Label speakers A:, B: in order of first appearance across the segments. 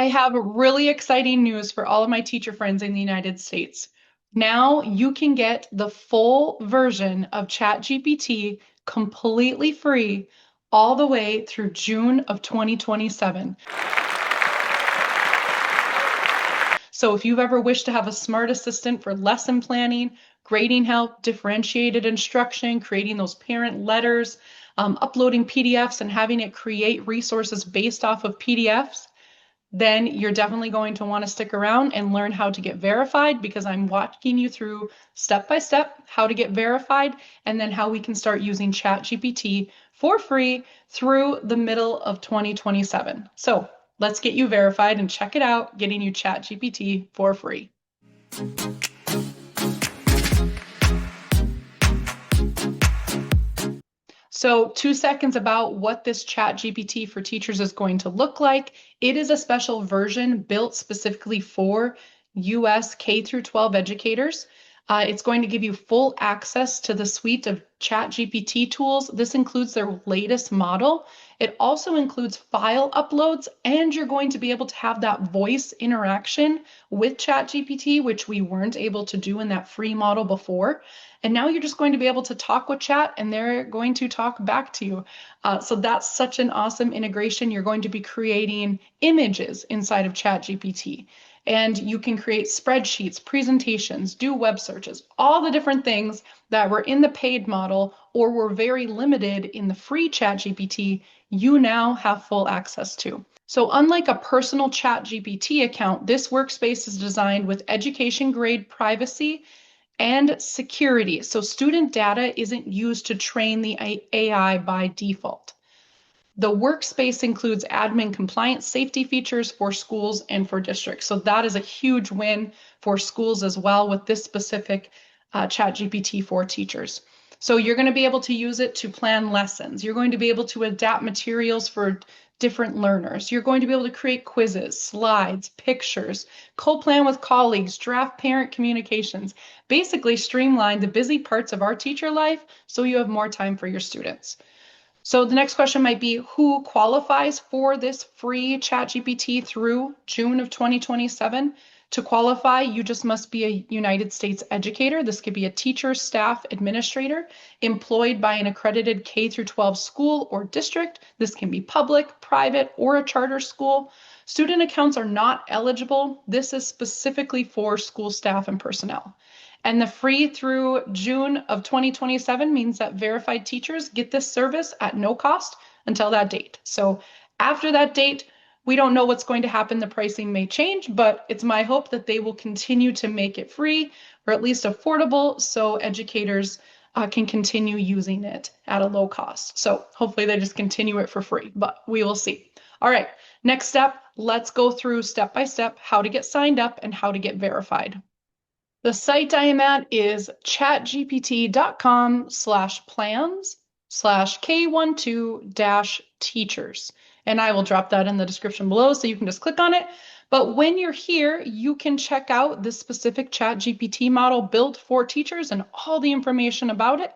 A: I have really exciting news for all of my teacher friends in the United States. Now you can get the full version of ChatGPT completely free all the way through June of 2027. So if you've ever wished to have a smart assistant for lesson planning, grading help, differentiated instruction, creating those parent letters, uploading PDFs and having it create resources based off of PDFs, then you're definitely going to want to stick around and learn how to get verified, because I'm walking you through step by step how to get verified and then how we can start using ChatGPT for free through the middle of 2027. So let's get you verified and check it out, getting you ChatGPT for free. So 2 seconds about what this ChatGPT for Teachers is going to look like. It is a special version built specifically for US K through 12 educators. It's going to give you full access to the suite of ChatGPT tools. This includes their latest model. It also includes file uploads, and you're going to be able to have that voice interaction with ChatGPT, which we weren't able to do in that free model before. And now you're just going to be able to talk with chat and they're going to talk back to you. So that's such an awesome integration. You're going to be creating images inside of ChatGPT. And you can create spreadsheets, presentations, do web searches, all the different things that were in the paid model or were very limited in the free ChatGPT, you now have full access to. So unlike a personal ChatGPT account, this workspace is designed with education-grade privacy and security. So student data isn't used to train the AI by default. The workspace includes admin compliance safety features for schools and for districts. So that is a huge win for schools as well with this specific ChatGPT for teachers. So you're going to be able to use it to plan lessons. You're going to be able to adapt materials for different learners. You're going to be able to create quizzes, slides, pictures, co-plan with colleagues, draft parent communications, basically streamline the busy parts of our teacher life so you have more time for your students. So the next question might be, who qualifies for this free ChatGPT through June of 2027? To qualify, you just must be a United States educator. This could be a teacher, staff, administrator, employed by an accredited K through 12 school or district. This can be public, private, or a charter school. Student accounts are not eligible. This is specifically for school staff and personnel. And the free through June of 2027 means that verified teachers get this service at no cost until that date. So after that date, we don't know what's going to happen. The pricing may change, but it's my hope that they will continue to make it free or at least affordable so educators can continue using it at a low cost. So hopefully they just continue it for free, but we will see. All right, next step, let's go through step by step how to get signed up and how to get verified. The site I am at is chatgpt.com/plans/K12-teachers. And I will drop that in the description below so you can just click on it. But when you're here, you can check out this specific ChatGPT model built for teachers and all the information about it.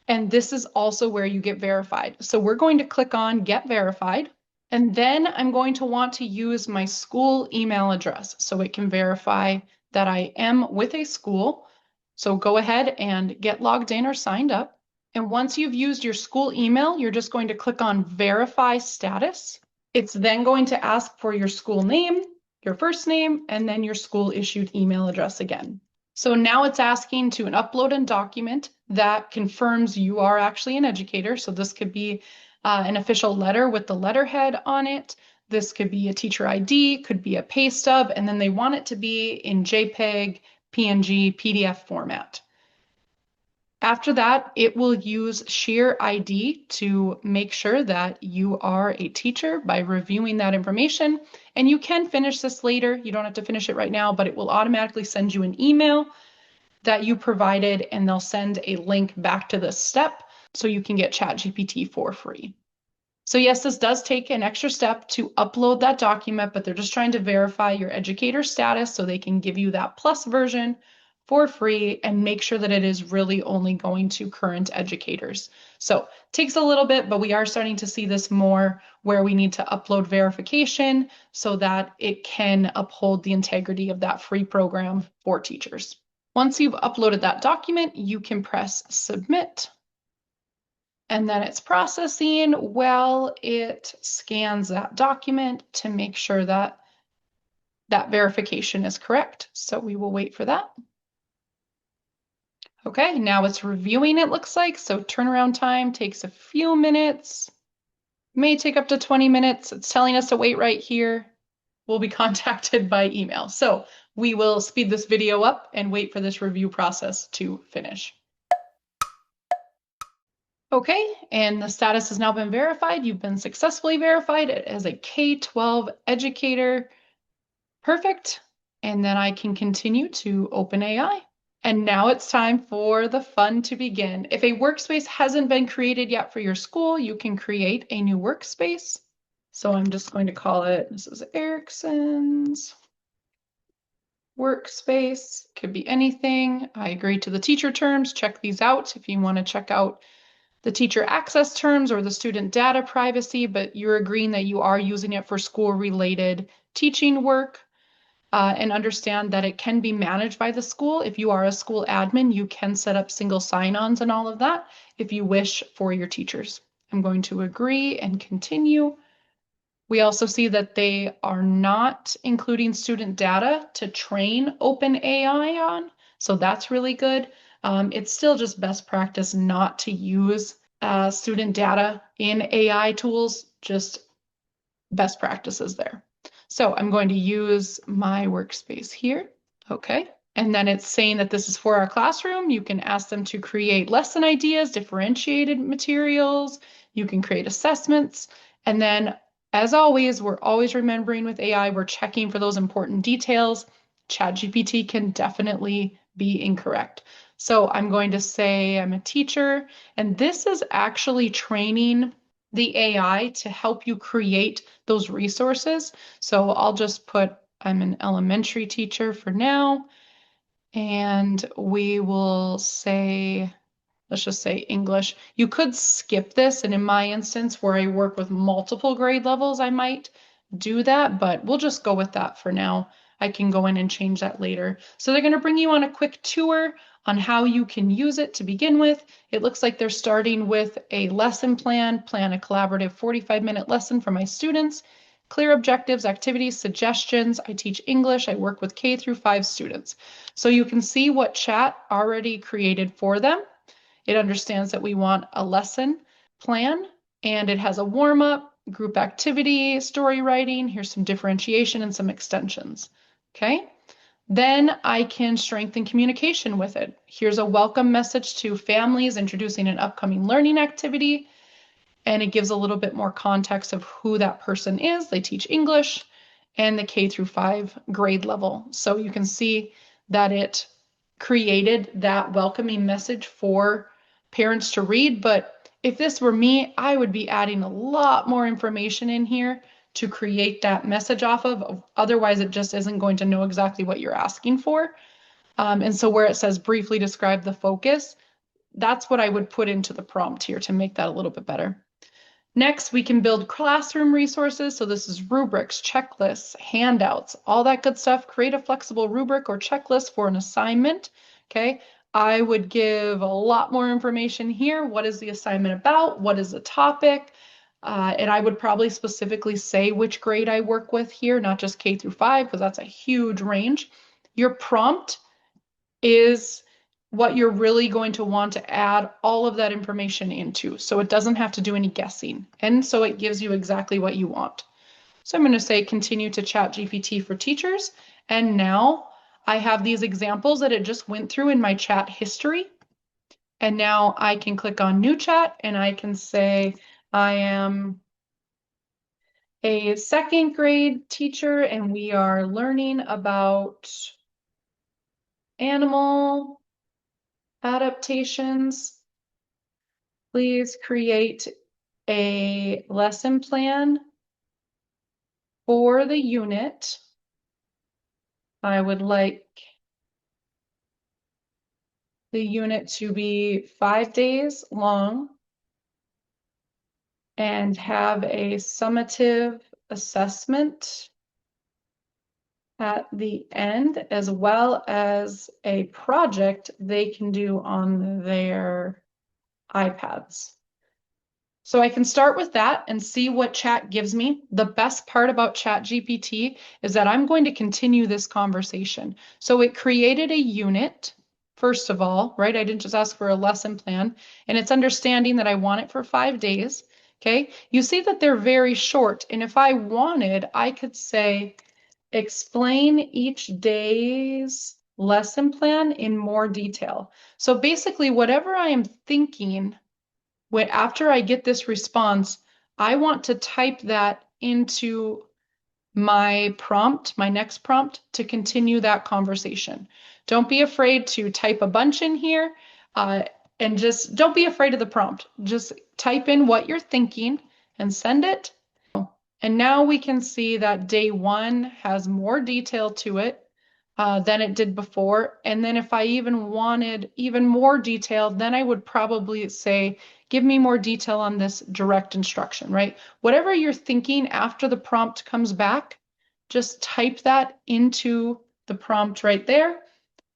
A: And this is also where you get verified. So we're going to click on Get Verified. And then I'm going to want to use my school email address so it can verify that I am with a school. So go ahead and get logged in or signed up. And once you've used your school email, you're just going to click on Verify Status. It's then going to ask for your school name, your first name, and then your school issued email address again. So now it's asking to upload a document that confirms you are actually an educator. So this could be an official letter with the letterhead on it. This could be a teacher ID, could be a pay stub, and then they want it to be in JPEG, PNG, PDF format. After that, it will use Sheer ID to make sure that you are a teacher by reviewing that information. And you can finish this later. You don't have to finish it right now, but it will automatically send you an email that you provided, and they'll send a link back to this step so you can get ChatGPT for free. So yes, this does take an extra step to upload that document, but they're just trying to verify your educator status so they can give you that plus version for free and make sure that it is really only going to current educators. So it takes a little bit, but we are starting to see this more where we need to upload verification so that it can uphold the integrity of that free program for teachers. Once you've uploaded that document, you can press submit. And then it's processing while it scans that document to make sure that that verification is correct. So we will wait for that. Okay, now it's reviewing, it looks like. So turnaround time takes a few minutes, may take up to 20 minutes. It's telling us to wait right here. We'll be contacted by email. So we will speed this video up and wait for this review process to finish. Okay, and the status has now been verified. You've been successfully verified as a K-12 educator. Perfect. And then I can continue to OpenAI. And now it's time for the fun to begin. If a workspace hasn't been created yet for your school, you can create a new workspace. So I'm just going to call it, this is Erickson's workspace. Could be anything. I agree to the teacher terms. Check these out if you want to check out the teacher access terms or the student data privacy, but you're agreeing that you are using it for school-related teaching work. And understand that it can be managed by the school. If you are a school admin, you can set up single sign-ons and all of that if you wish for your teachers. I'm going to agree and continue. We also see that they are not including student data to train OpenAI on, so that's really good. It's still just best practice not to use student data in AI tools, just best practices there. So I'm going to use my workspace here. Okay. And then it's saying that this is for our classroom. You can ask them to create lesson ideas, differentiated materials. You can create assessments. And then, as always, we're always remembering with AI, we're checking for those important details. ChatGPT can definitely be incorrect. So I'm going to say I'm a teacher, and this is actually training the AI to help you create those resources. So I'll just put, I'm an elementary teacher for now, and we will say, let's just say English. You could skip this, and in my instance, where I work with multiple grade levels, I might do that, but we'll just go with that for now. I can go in and change that later. So they're going to bring you on a quick tour on how you can use it to begin with. It looks like they're starting with a lesson plan a collaborative 45-minute lesson for my students, clear objectives, activities, suggestions. I teach English. I work with K through 5 students. So you can see what chat already created for them. It understands that we want a lesson plan, and it has a warm-up, group activity, story writing. Here's some differentiation and some extensions. Okay. Then I can strengthen communication with it. Here's a welcome message to families introducing an upcoming learning activity, and it gives a little bit more context of who that person is. They teach English and the K through 5 grade level. So you can see that it created that welcoming message for parents to read. But if this were me, I would be adding a lot more information in here to create that message off of. Otherwise, it just isn't going to know exactly what you're asking for. And so where it says briefly describe the focus, that's what I would put into the prompt here to make that a little bit better. Next, we can build classroom resources. So this is rubrics, checklists, handouts, all that good stuff. Create a flexible rubric or checklist for an assignment. Okay, I would give a lot more information here. What is the assignment about? What is the topic? And I would probably specifically say which grade I work with here, not just K through 5, because that's a huge range. Your prompt is what you're really going to want to add all of that information into. So it doesn't have to do any guessing. And so it gives you exactly what you want. So I'm going to say continue to ChatGPT for teachers. And now I have these examples that it just went through in my chat history. And now I can click on new chat and I can say, I am a 2nd grade teacher and we are learning about animal adaptations. Please create a lesson plan for the unit. I would like the unit to be 5 days long and have a summative assessment at the end, as well as a project they can do on their iPads. So I can start with that and see what chat gives me. The best part about ChatGPT is that I'm going to continue this conversation. So it created a unit, first of all, right? I didn't just ask for a lesson plan, and it's understanding that I want it for 5 days. Okay, you see that they're very short. And if I wanted, I could say, explain each day's lesson plan in more detail. So basically, whatever I am thinking, after I get this response, I want to type that into my prompt, my next prompt, to continue that conversation. Don't be afraid to type a bunch in here, and just don't be afraid of the prompt. Just type in what you're thinking and send it. And now we can see that day 1 has more detail to it than it did before. And then if I even wanted even more detail, then I would probably say, give me more detail on this direct instruction, right? Whatever you're thinking after the prompt comes back, just type that into the prompt right there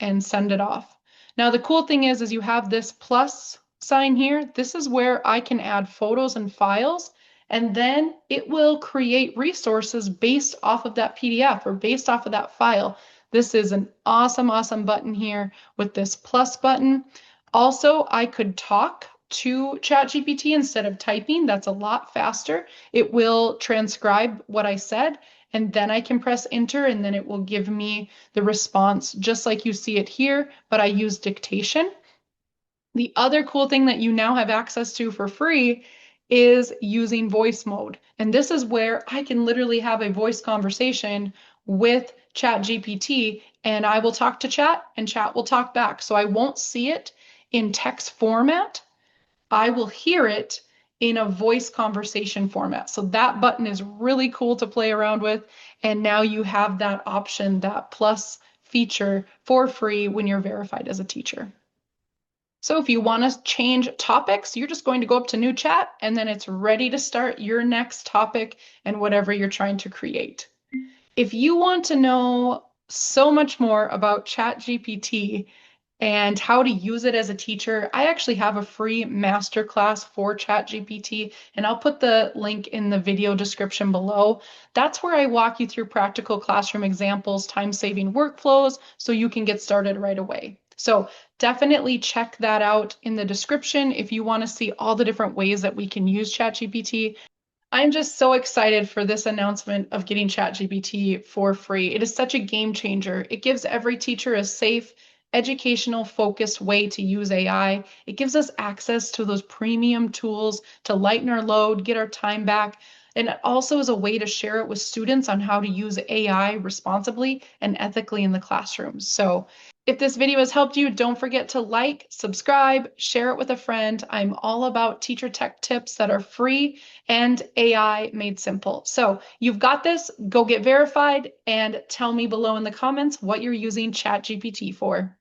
A: and send it off. Now, the cool thing is you have this plus sign here. This is where I can add photos and files, and then it will create resources based off of that PDF or based off of that file. This is an awesome, awesome button here with this plus button. Also, I could talk to ChatGPT instead of typing. That's a lot faster. It will transcribe what I said, and then I can press enter, and then it will give me the response just like you see it here, but I use dictation. The other cool thing that you now have access to for free is using voice mode. And this is where I can literally have a voice conversation with ChatGPT, and I will talk to chat and chat will talk back. So I won't see it in text format. I will hear it in a voice conversation format. So that button is really cool to play around with. And now you have that option, that plus feature for free when you're verified as a teacher. So if you want to change topics, you're just going to go up to new chat, and then it's ready to start your next topic and whatever you're trying to create. If you want to know so much more about ChatGPT and how to use it as a teacher, I actually have a free masterclass for ChatGPT, and I'll put the link in the video description below. That's where I walk you through practical classroom examples, time-saving workflows, so you can get started right away. So definitely check that out in the description if you want to see all the different ways that we can use ChatGPT. I'm just so excited for this announcement of getting ChatGPT for free. It is such a game changer. It gives every teacher a safe, educational focused way to use AI. It gives us access to those premium tools to lighten our load, get our time back, and it also is a way to share it with students on how to use AI responsibly and ethically in the classroom. So if this video has helped you, don't forget to like, subscribe, share it with a friend. I'm all about teacher tech tips that are free and AI made simple. So you've got this, go get verified and tell me below in the comments what you're using ChatGPT for.